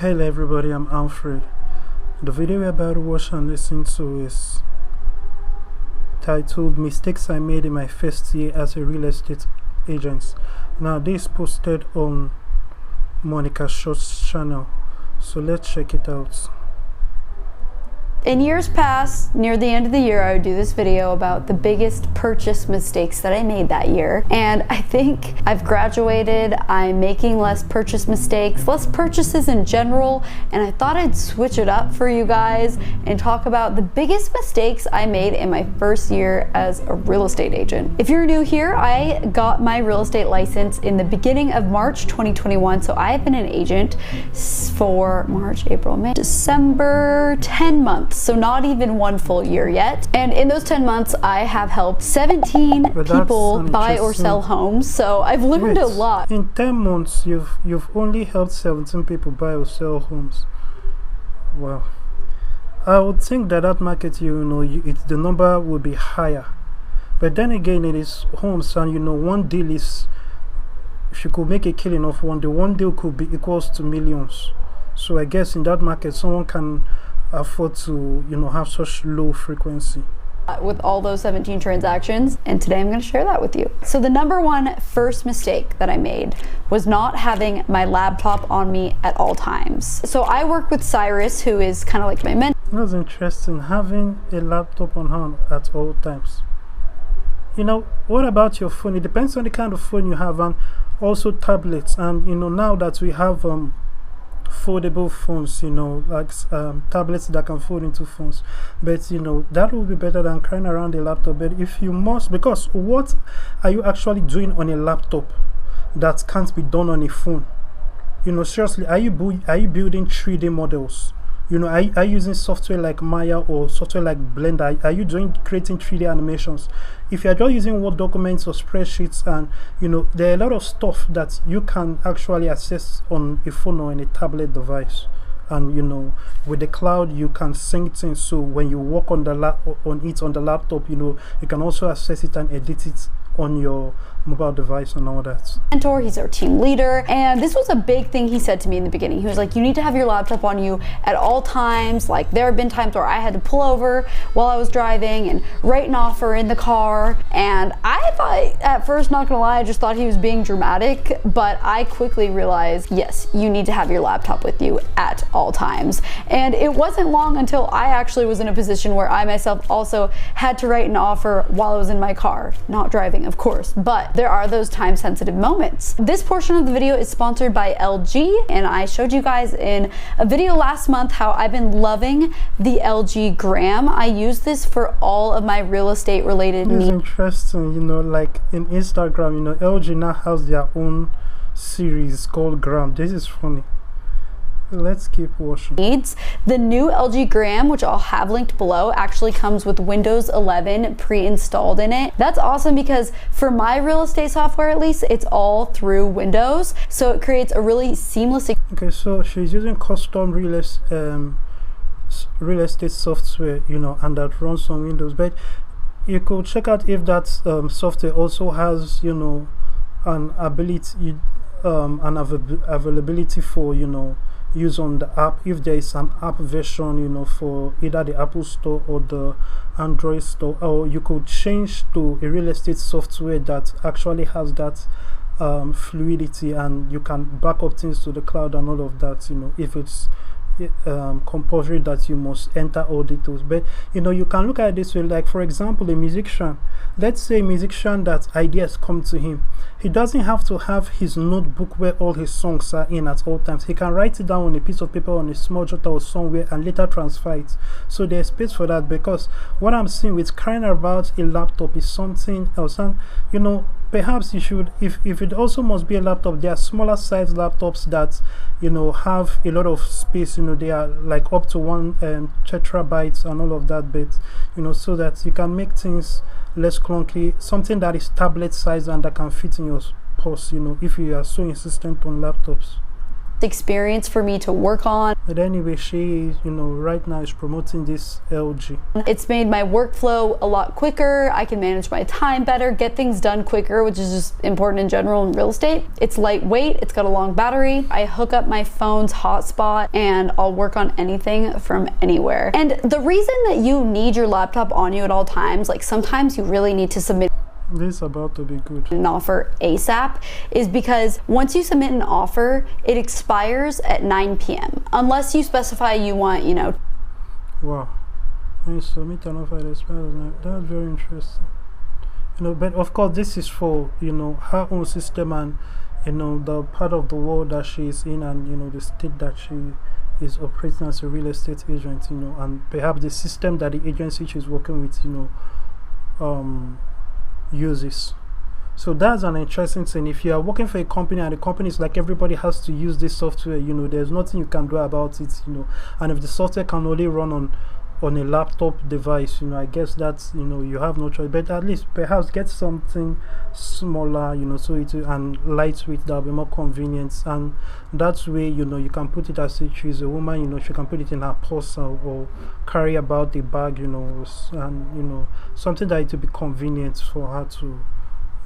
Hello everybody, I'm Alfred. The video we're about to watch and listen to is titled Mistakes I Made in My First Year as a Real Estate Agent. Now this is posted on Monica Short's channel, so let's check it out. In years past, near the end of the year, I would do this video about the biggest purchase mistakes that I made that year. And I think I've graduated, I'm making less purchase mistakes, less purchases in general, and I thought I'd switch it up for you guys and talk about the biggest mistakes I made in my first year as a real estate agent. If you're new here, I got my real estate license in the beginning of March 2021, so I've been an agent for March, April, May, December, 10 months. So not even one full year yet. And in those 10 months, I have helped 17 people buy or sell homes. So I've learned a lot. In 10 months, you've only helped 17 people buy or sell homes. Wow. I would think that market, the number would be higher. But then again, it is homes, and one deal is, if you could make a killing of one deal could be equals to millions. So I guess in that market, someone can afford to have such low frequency with all those 17 transactions, and today I'm going to share that with you. So the number one first mistake that I made was not having my laptop on me at all times. So I work with Cyrus, who is kind of like my mentor. That's interesting, having a laptop on hand at all times. What about your phone? It depends on the kind of phone you have, and also tablets. And now that we have foldable phones, like tablets that can fold into phones, but that will be better than carrying around a laptop. But if you must, because what are you actually doing on a laptop that can't be done on a phone? Seriously, are you building 3D models? Are you using software like Maya or software like Blender? Are you creating 3D animations? If you're just using Word documents or spreadsheets, and there are a lot of stuff that you can actually access on a phone or on a tablet device. And with the cloud, you can sync things, so when you work on the laptop, you can also access it and edit it on your mobile device and all that. Mentor, he's our team leader, and this was a big thing he said to me in the beginning. He was like, you need to have your laptop on you at all times. Like, there have been times where I had to pull over while I was driving and write an offer in the car, and I thought at first, not gonna lie, I just thought he was being dramatic, but I quickly realized, yes, you need to have your laptop with you at all times. And it wasn't long until I actually was in a position where I myself also had to write an offer while I was in my car, not driving, of course, but there are those time-sensitive moments. This portion of the video is sponsored by LG, and I showed you guys in a video last month how I've been loving the LG Gram. I use this for all of my real estate related needs. It's interesting, like in Instagram, LG now has their own series called Gram. This is funny. Let's keep watching. The new LG Gram, which I'll have linked below, actually comes with Windows 11 pre-installed in it. That's awesome because for my real estate software, at least, it's all through Windows, so it creates a really seamless. Okay, so she's using custom real estate software, and that runs on Windows. But you could check out if that software also has, an ability, availability for use on the app, if there is an app version for either the Apple Store or the Android Store. Or you could change to a real estate software that actually has that fluidity, and you can back up things to the cloud and all of that, if it's compulsory that you must enter all details. But you can look at it this way, like for example, a musician. Let's say a musician that ideas come to him. He doesn't have to have his notebook where all his songs are in at all times. He can write it down on a piece of paper, on a small jotter or somewhere, and later transfer it. So there's space for that, because what I'm seeing with carrying about a laptop is something else. And perhaps you should, if it also must be a laptop, there are smaller size laptops that have a lot of space. They are like up to 1 terabytes and all of that, but so that you can make things less clunky, something that is tablet size and that can fit in your purse, if you are so insistent on laptops. experience for me to work on. But anyway, she, right now is promoting this LG. It's made my workflow a lot quicker. I can manage my time better, get things done quicker, which is just important in general in real estate. It's lightweight, it's got a long battery. I hook up my phone's hotspot and I'll work on anything from anywhere. And the reason that you need your laptop on you at all times, like sometimes you really need to submit this is about to be good. An offer ASAP, is because once you submit an offer, it expires at 9 p.m. unless you specify you want, Wow. When you submit an offer, it expires. That's very interesting. But of course, this is for her own system and the part of the world that she is in, and the state that she is operating as a real estate agent. And perhaps the system that the agency she's working with, uses. So that's an interesting thing. If you are working for a company and the company is like everybody has to use this software, there's nothing you can do about it, and if the software can only run on a laptop device, I guess that's you have no choice, but at least perhaps get something smaller, so it and lightweight that'll be more convenient, and that way you can put it as if she's a woman, she can put it in her purse or carry about the bag, and something that it will be convenient for her to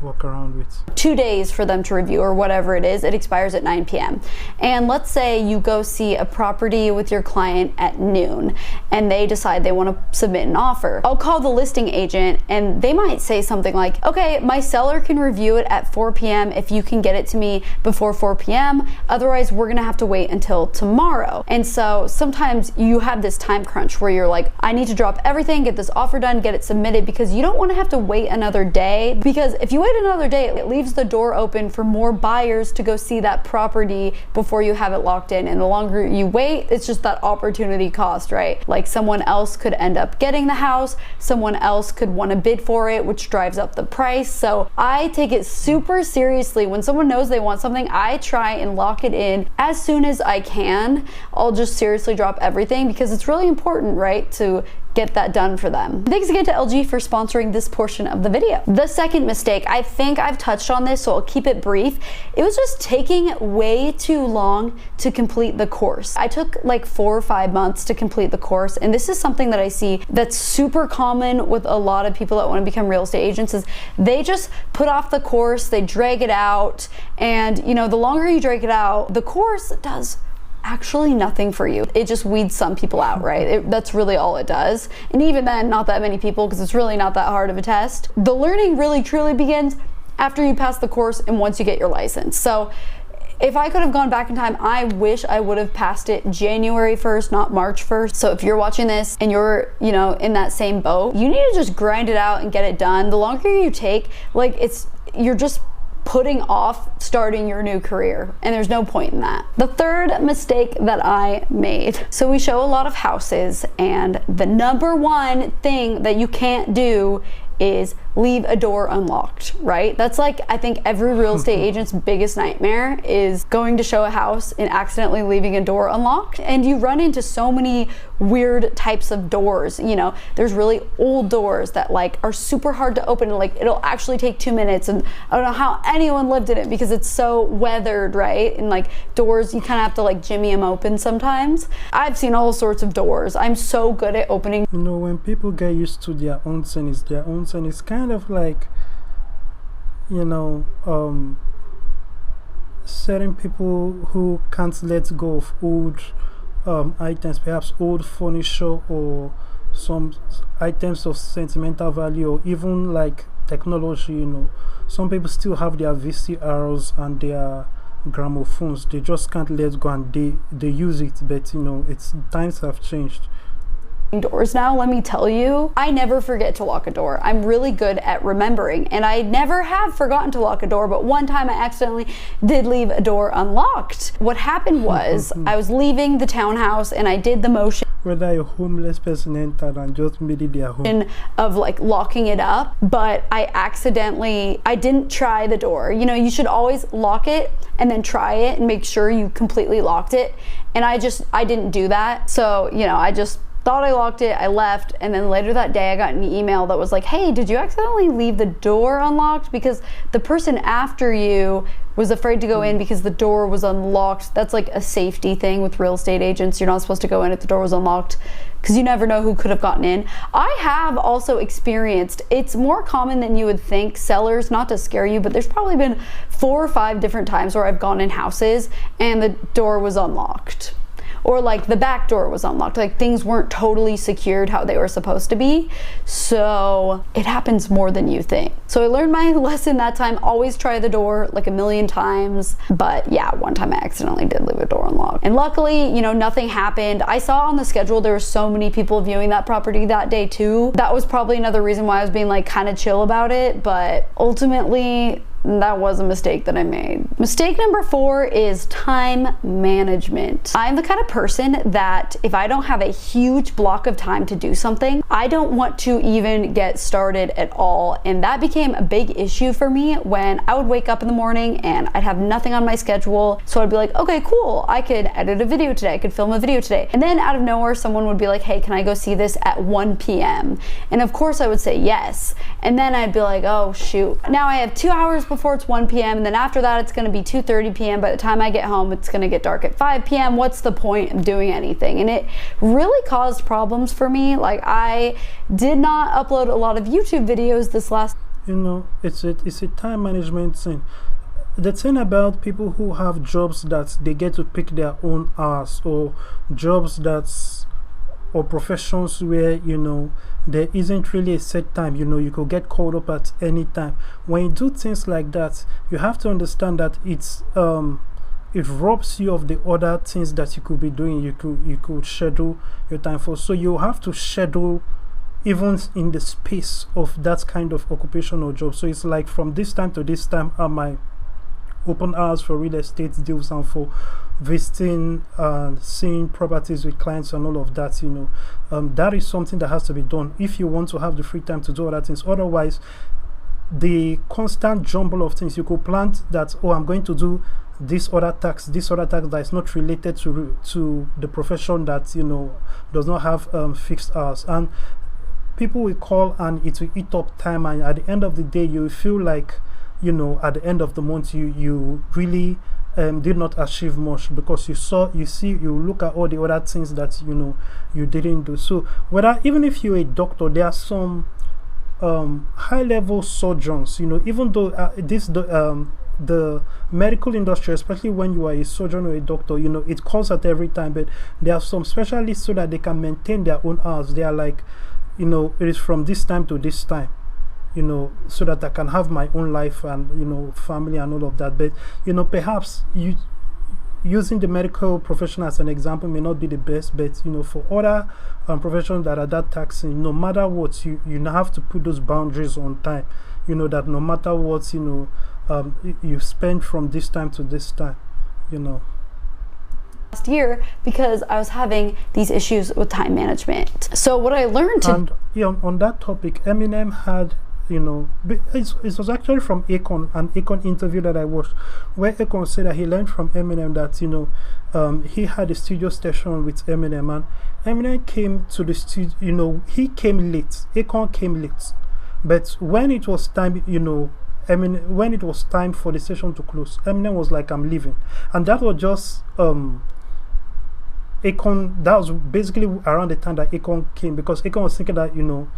walk around with. 2 days for them to review or whatever it is. It expires at 9 p.m. And let's say you go see a property with your client at noon and they decide they want to submit an offer. I'll call the listing agent and they might say something like, okay, my seller can review it at 4 p.m. if you can get it to me before 4 p.m. Otherwise, we're going to have to wait until tomorrow. And so sometimes you have this time crunch where you're like, I need to drop everything, get this offer done, get it submitted, because you don't want to have to wait another day. Because if you wait another day, it leaves the door open for more buyers to go see that property before you have it locked in. And the longer you wait, it's just that opportunity cost, right? Like someone else could end up getting the house, someone else could want to bid for it, which drives up the price. So I take it super seriously. When someone knows they want something, I try and lock it in as soon as I can. I'll just seriously drop everything because it's really important, right, to get that done for them. Thanks again to LG for sponsoring this portion of the video. The second mistake, I think I've touched on this, so I'll keep it brief. It was just taking way too long to complete the course. I took like 4 or 5 months to complete the course, and this is something that I see that's super common with a lot of people that want to become real estate agents, is they just put off the course, they drag it out, and the longer you drag it out, the course does actually nothing for you. It just weeds some people out, right? That's really all it does. And even then, not that many people, because it's really not that hard of a test. The learning really truly begins after you pass the course and once you get your license. So if I could have gone back in time, I wish I would have passed it January 1st, not March 1st. So if you're watching this and you're, in that same boat, you need to just grind it out and get it done. The longer you take, you're just putting off starting your new career, and there's no point in that. The third mistake that I made. So we show a lot of houses, and the number one thing that you can't do is leave a door unlocked, right? That's like, I think every real estate agent's biggest nightmare is going to show a house and accidentally leaving a door unlocked. And you run into so many weird types of doors. There's really old doors that are super hard to open, and it'll actually take 2 minutes, and I don't know how anyone lived in it because it's so weathered, right? And doors, you kind of have to jimmy them open sometimes. I've seen all sorts of doors. I'm so good at opening. When people get used to their own thing, it's kind of like certain people who can't let go of old items, perhaps old furniture or some items of sentimental value, or even technology. Some people still have their VCRs and their gramophones. They just can't let go, and they use it, but it's times have changed. Doors now, let me tell you, I never forget to lock a door. I'm really good at remembering, and I never have forgotten to lock a door, but one time I accidentally did leave a door unlocked. What happened was I was leaving the townhouse and I did the motion whether a homeless person entered and just made it their home of locking it up, but I didn't try the door. You should always lock it and then try it and make sure you completely locked it, and I didn't do that. So I just thought I locked it, I left, and then later that day I got an email that was like, hey, did you accidentally leave the door unlocked? Because the person after you was afraid to go in because the door was unlocked. That's like a safety thing with real estate agents. You're not supposed to go in if the door was unlocked because you never know who could have gotten in. I have also experienced, it's more common than you would think, sellers, not to scare you, but there's probably been 4 or 5 different times where I've gone in houses and the door was unlocked. Or like the back door was unlocked, like things weren't totally secured how they were supposed to be. So it happens more than you think. So I learned my lesson that time. Always try the door like a million times. But yeah, one time I accidentally did leave a door unlocked. And luckily, you know, nothing happened. I saw on the schedule there were so many people viewing that property that day too. That was probably another reason why I was being like kind of chill about it. But ultimately, that was a mistake that I made. Mistake number 4 is time management. I'm the kind of person that if I don't have a huge block of time to do something, I don't want to even get started at all. And that became a big issue for me when I would wake up in the morning and I'd have nothing on my schedule. So I'd be like, okay, cool, I could edit a video today, I could film a video today. And then out of nowhere, someone would be like, hey, can I go see this at 1 p.m.? And of course I would say yes. And then I'd be like, oh shoot, now I have 2 hours before it's 1 p.m. and then after that it's going to be 2:30 p.m. By the time I get home it's going to get dark at 5 p.m. What's the point of doing anything? And it really caused problems for me. Like I did not upload a lot of YouTube videos this last. You know, it's a time management thing. The thing about people who have jobs that they get to pick their own hours, or jobs that's, or professions where, you know, there isn't really a set time, you know, you could get called up at any time. When you do things like that, you have to understand that it robs you of the other things that you could be doing. You could schedule your time for. So you have to schedule even in the space of that kind of occupation or job. So it's like from this time to this time are my open hours for real estate deals and for visiting and seeing properties with clients and all of that. You know, that is something that has to be done if you want to have the free time to do other things. Otherwise, the constant jumble of things, you could plan that, oh, I'm going to do this other tax that is not related to the profession that, you know, does not have fixed hours, and people will call and it will eat up time, and at the end of the day you feel like, you know, at the end of the month you really did not achieve much, because you look at all the other things that, you know, you didn't do. So whether, even if you're a doctor, there are some high-level surgeons, you know, even though the medical industry, especially when you are a surgeon or a doctor, you know, it calls at every time, but there are some specialists so that they can maintain their own hours. They are like, you know, it is from this time to this time, you know, so that I can have my own life and, you know, family and all of that. But, you know, perhaps using the medical profession as an example may not be the best, but, you know, for other professions that are that taxing, no matter what, you now have to put those boundaries on time, you know, that no matter what, you know, you spend from this time to this time, you know. Last year, because I was having these issues with time management. So what I learned and yeah, on that topic, Eminem had, you know, it was actually from Akon, an Akon interview that I watched, where Akon said that he learned from Eminem that, you know, he had a studio session with Eminem, and Eminem came to the studio, you know, he came late, Akon came late, but when it was time, you know, when it was time for the session to close, Eminem was like, I'm leaving. And that was just Akon, that was basically around the time that Akon came, because Akon was thinking that, you know,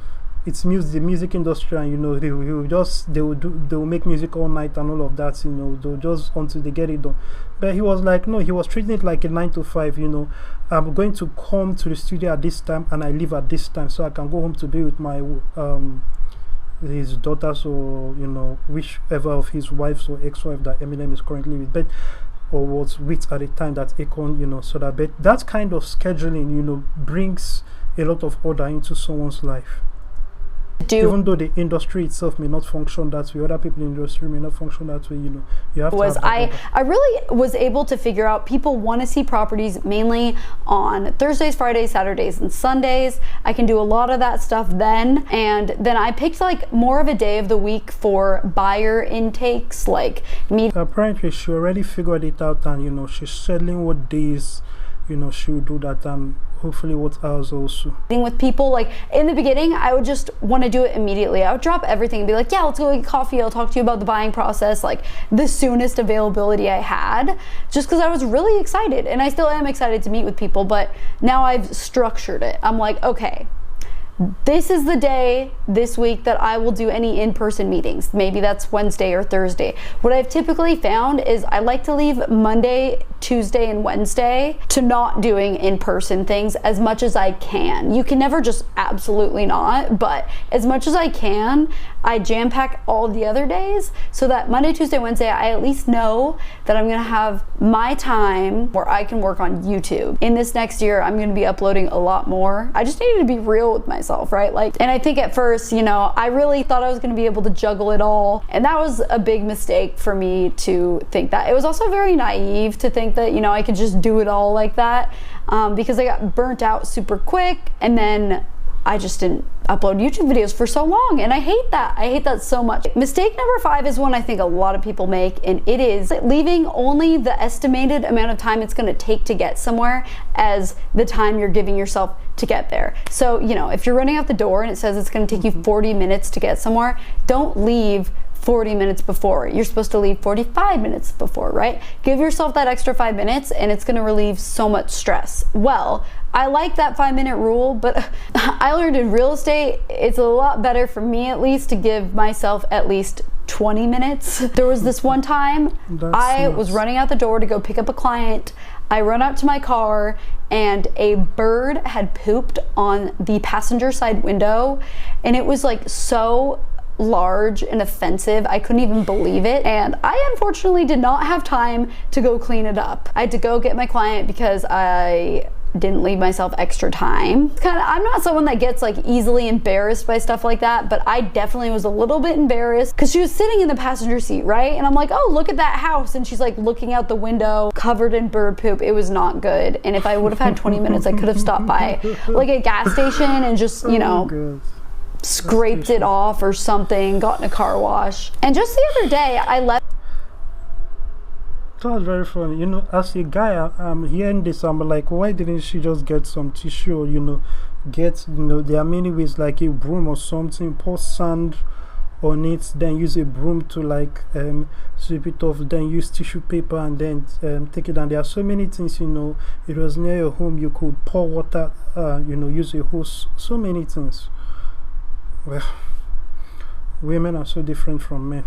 it's the music industry, and, you know, they will make music all night and all of that, you know, they'll just until they get it done. But he was like, no, he was treating it like a 9 to 5, you know, I'm going to come to the studio at this time and I leave at this time, so I can go home to be with my his daughters, or, you know, whichever of his wives or ex-wife that Eminem is currently with, but or was with at the time that Akon, you know, so that kind of scheduling, you know, brings a lot of order into someone's life. Even though the industry itself may not function that way, other people in the industry may not function that way, you know, you have to have I really was able to figure out people want to see properties mainly on Thursdays, Fridays, Saturdays, and Sundays. I can do a lot of that stuff then, and then I picked like more of a day of the week for buyer intakes, like me. Apparently she already figured it out, and, you know, she's scheduling what days she will do that, and hopefully with ours also. With people, like in the beginning, I would just want to do it immediately. I would drop everything and be like, yeah, let's go get coffee. I'll talk to you about the buying process, like the soonest availability I had, just because I was really excited, and I still am excited to meet with people, but now I've structured it. I'm like, okay, this is the day this week that I will do any in-person meetings. Maybe that's Wednesday or Thursday. What I've typically found is I like to leave Monday, Tuesday, and Wednesday to not doing in-person things as much as I can. You can never just absolutely not, but as much as I can, I jam pack all the other days so that Monday, Tuesday, Wednesday, I at least know that I'm gonna have my time where I can work on YouTube. In this next year, I'm gonna be uploading a lot more. I just needed to be real with myself, right? And I think at first, I really thought I was gonna be able to juggle it all. And that was a big mistake for me to think that. It was also very naive to think that, I could just do it all like that, because I got burnt out super quick, and then I just didn't upload YouTube videos for so long, and I hate that. I hate that so much. Mistake number 5 is one I think a lot of people make, and it is leaving only the estimated amount of time it's gonna take to get somewhere as the time you're giving yourself to get there. So, if you're running out the door and it says it's gonna take you 40 minutes to get somewhere, don't leave 40 minutes before. You're supposed to leave 45 minutes before, right? Give yourself that extra 5 minutes, and it's gonna relieve so much stress. Well, I like that 5-minute rule, but I learned in real estate, it's a lot better for me at least to give myself at least 20 minutes. There was this one time I was running out the door to go pick up a client. I run out to my car, and a bird had pooped on the passenger side window, and it was like so large and offensive. I couldn't even believe it, and I unfortunately did not have time to go clean it up. I had to go get my client because I didn't leave myself extra time. I'm not someone that gets easily embarrassed by stuff like that, but I definitely was a little bit embarrassed because she was sitting in the passenger seat, right? And I'm like, oh, look at that house, and she's looking out the window covered in bird poop. It was not good, and if I would have had 20 minutes, I could have stopped by a gas station and just, scraped it off or something, gotten a car wash. And just the other day, I left. That was very funny. As a guy, I'm hearing this, I'm like, why didn't she just get some tissue, there are many ways, like a broom or something, pour sand on it, then use a broom to sweep it off, then use tissue paper, and then take it down. There are so many things, it was near your home, you could pour water, use a hose, so many things. Well, women are so different from men.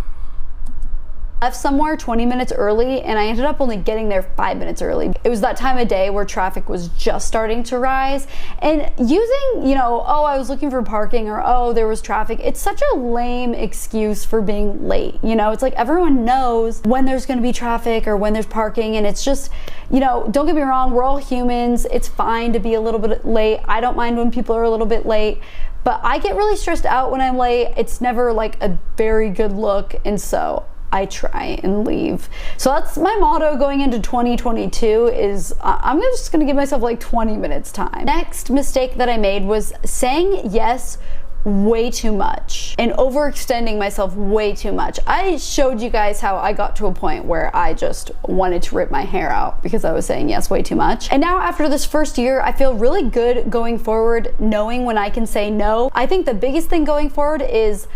Left somewhere 20 minutes early, and I ended up only getting there 5 minutes early. It was that time of day where traffic was just starting to rise, and using, oh, I was looking for parking, or oh, there was traffic, it's such a lame excuse for being late. It's like everyone knows when there's going to be traffic or when there's parking, and it's just, don't get me wrong, we're all humans. It's fine to be a little bit late. I don't mind when people are a little bit late, but I get really stressed out when I'm late. It's never a very good look, and so I try and leave. So that's my motto going into 2022 is I'm just gonna give myself 20 minutes time. Next mistake that I made was saying yes way too much and overextending myself way too much. I showed you guys how I got to a point where I just wanted to rip my hair out because I was saying yes way too much. And now after this first year, I feel really good going forward, knowing when I can say no. I think the biggest thing going forward is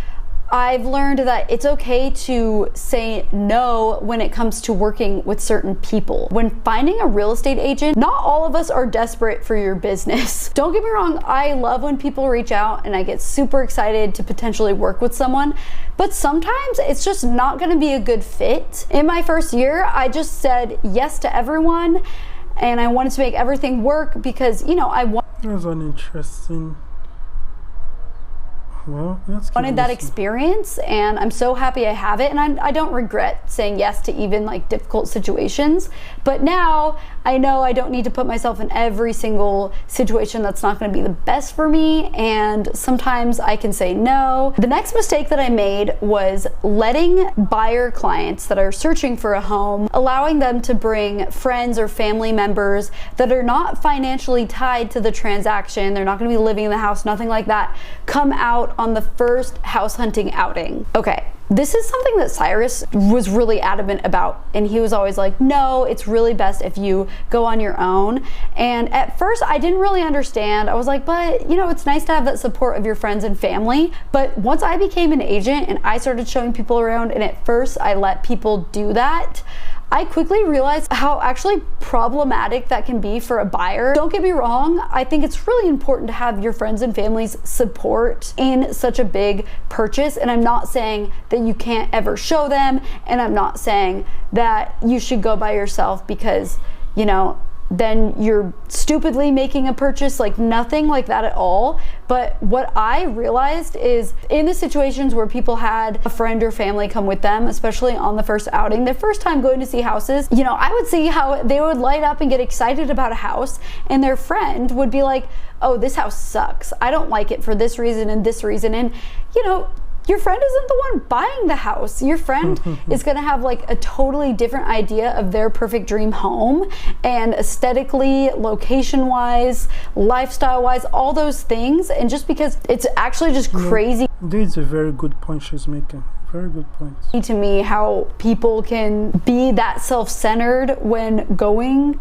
I've learned that it's okay to say no when it comes to working with certain people. When finding a real estate agent, not all of us are desperate for your business. Don't get me wrong, I love when people reach out and I get super excited to potentially work with someone, but sometimes it's just not gonna be a good fit. In my first year, I just said yes to everyone, and I wanted to make everything work because, I That was an interesting. Well, wanted that experience, and I'm so happy I have it, and I don't regret saying yes to even difficult situations. But now I know I don't need to put myself in every single situation that's not going to be the best for me, and sometimes I can say no. The next mistake that I made was letting buyer clients that are searching for a home, allowing them to bring friends or family members that are not financially tied to the transaction. They're not going to be living in the house, nothing like that, come out on the first house hunting outing. Okay, this is something that Cyrus was really adamant about, and he was always like, no, it's really best if you go on your own. And at first I didn't really understand. I was like, but you know, it's nice to have that support of your friends and family. But once I became an agent and I started showing people around, and at first I let people do that, I quickly realized how actually problematic that can be for a buyer. Don't get me wrong, I think it's really important to have your friends and family's support in such a big purchase, and I'm not saying that you can't ever show them, and I'm not saying that you should go by yourself because, you know, then you're stupidly making a purchase, like nothing like that at all. But what I realized is in the situations where people had a friend or family come with them, especially on the first outing, their first time going to see houses, you know, I would see how they would light up and get excited about a house, and their friend would be like, oh, this house sucks. I don't like it for this reason and this reason. And, you know, your friend isn't the one buying the house. Your friend is gonna have like a totally different idea of their perfect dream home, and aesthetically, location-wise, lifestyle-wise, all those things. And just because it's actually just crazy. This is a very good point she's making. Very good point. To me, how people can be that self-centered when going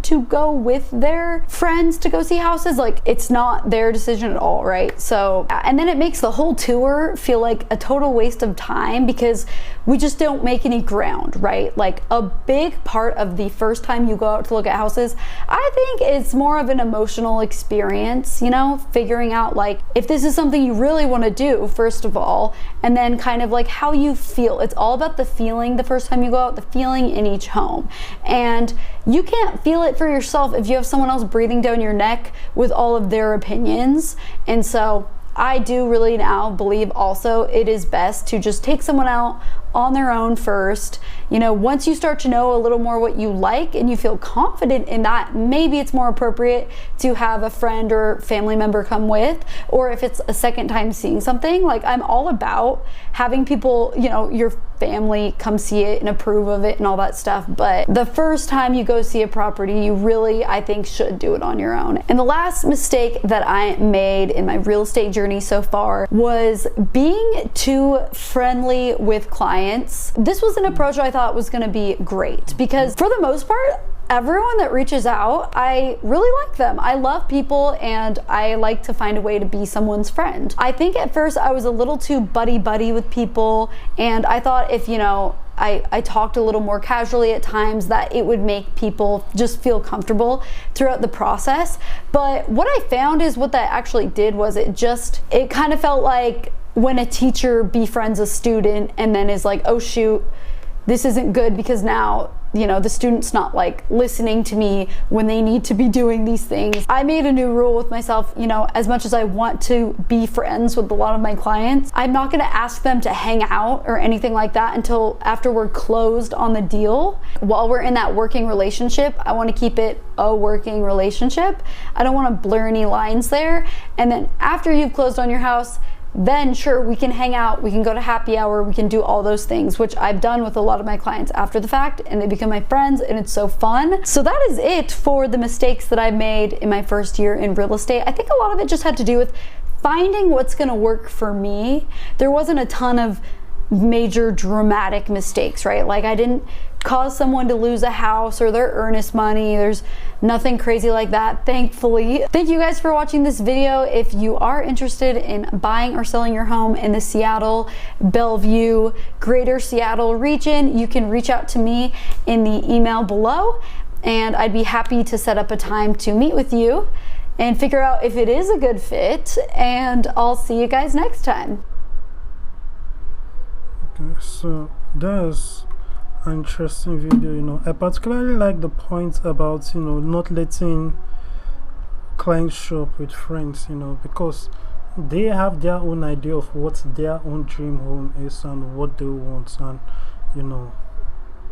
with their friends to go see houses. Like, it's not their decision at all, right? So, and then it makes the whole tour feel like a total waste of time because we just don't make any ground, right? Like, a big part of the first time you go out to look at houses, I think it's more of an emotional experience, you know, figuring out like if this is something you really want to do, first of all, and then kind of like how you feel. It's all about the feeling the first time you go out, the feeling in each home. And you can't feel it for yourself if you have someone else breathing down your neck with all of their opinions. And so I do really now believe also it is best to just take someone out on their own first. You know, once you start to know a little more what you like and you feel confident in that, maybe it's more appropriate to have a friend or family member come with, or if it's a second time seeing something, like I'm all about having people, you know, your family come see it and approve of it and all that stuff. But the first time you go see a property, you really, I think, should do it on your own. And the last mistake that I made in my real estate journey so far was being too friendly with clients. This was an approach I thought was going to be great because for the most part, everyone that reaches out, I really like them. I love people and I like to find a way to be someone's friend. I think at first I was a little too buddy-buddy with people, and I thought if, you know, I talked a little more casually at times that it would make people just feel comfortable throughout the process. But what I found is what that actually did was it kind of felt like when a teacher befriends a student and then is like, oh shoot, this isn't good because now, you know, the student's not like listening to me when they need to be doing these things. I made a new rule with myself, you know, as much as I want to be friends with a lot of my clients, I'm not going to ask them to hang out or anything like that until after we're closed on the deal. While we're in that working relationship, I want to keep it a working relationship. I don't want to blur any lines there. And then after you've closed on your house, then sure, we can hang out, we can go to happy hour, we can do all those things, which I've done with a lot of my clients after the fact, and they become my friends, and it's so fun. So that is it for the mistakes that I made in my first year in real estate. I think a lot of it just had to do with finding what's gonna work for me. There wasn't a ton of major dramatic mistakes, right? Like I didn't cause someone to lose a house or their earnest money. There's nothing crazy like that, thankfully. Thank you guys for watching this video. If you are interested in buying or selling your home in the Seattle, Bellevue, Greater Seattle region, you can reach out to me in the email below, and I'd be happy to set up a time to meet with you and figure out if it is a good fit, and I'll see you guys next time. Okay, so that's an interesting video. You know, I particularly like the point about, you know, not letting clients show up with friends, you know, because they have their own idea of what their own dream home is and what they want, and you know,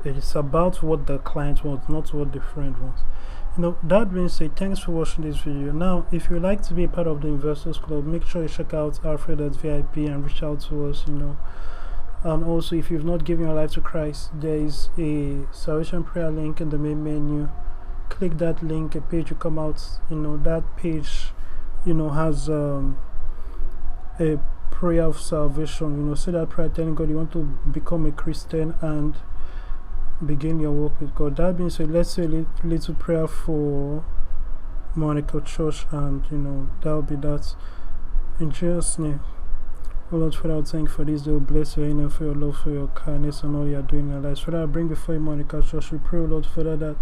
it's about what the client wants, not what the friend wants. You know, that being said, thanks for watching this video. Now, if you'd like to be a part of the Investors Club, make sure you check out Alfred.vip and reach out to us, you know. And also, if you've not given your life to Christ, there is a salvation prayer link in the main menu. Click that link, a page will come out. You know, that page, you know, has a prayer of salvation. Say that prayer telling God you want to become a Christian and begin your work with God. That being said, let's say a little prayer for Monica Church, and that'll be that. In Jesus' name. Oh Lord, Father, I thank you for this day. Bless your name, for your love, for your kindness, and all you are doing in our lives. Father, I bring before you Monica Church. We pray, Lord, Father, that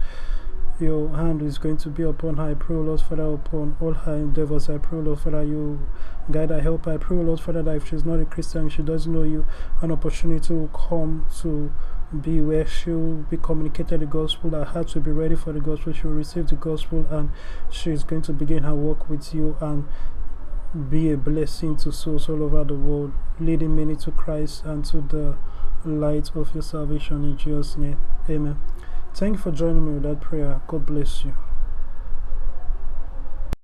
your hand is going to be upon her. I pray, Lord, Father, upon all her endeavors. I pray, Lord, Father, you guide her, help her. I pray, Lord, Father, that if she's not a Christian, she doesn't know you, an opportunity will come to be where she'll be communicated the gospel. Her heart will be ready for the gospel. She will receive the gospel, and she's going to begin her work with you and be a blessing to souls all over the world, leading many to Christ and to the light of your salvation. In Jesus' name, amen. Thank you for joining me with that prayer. God bless you.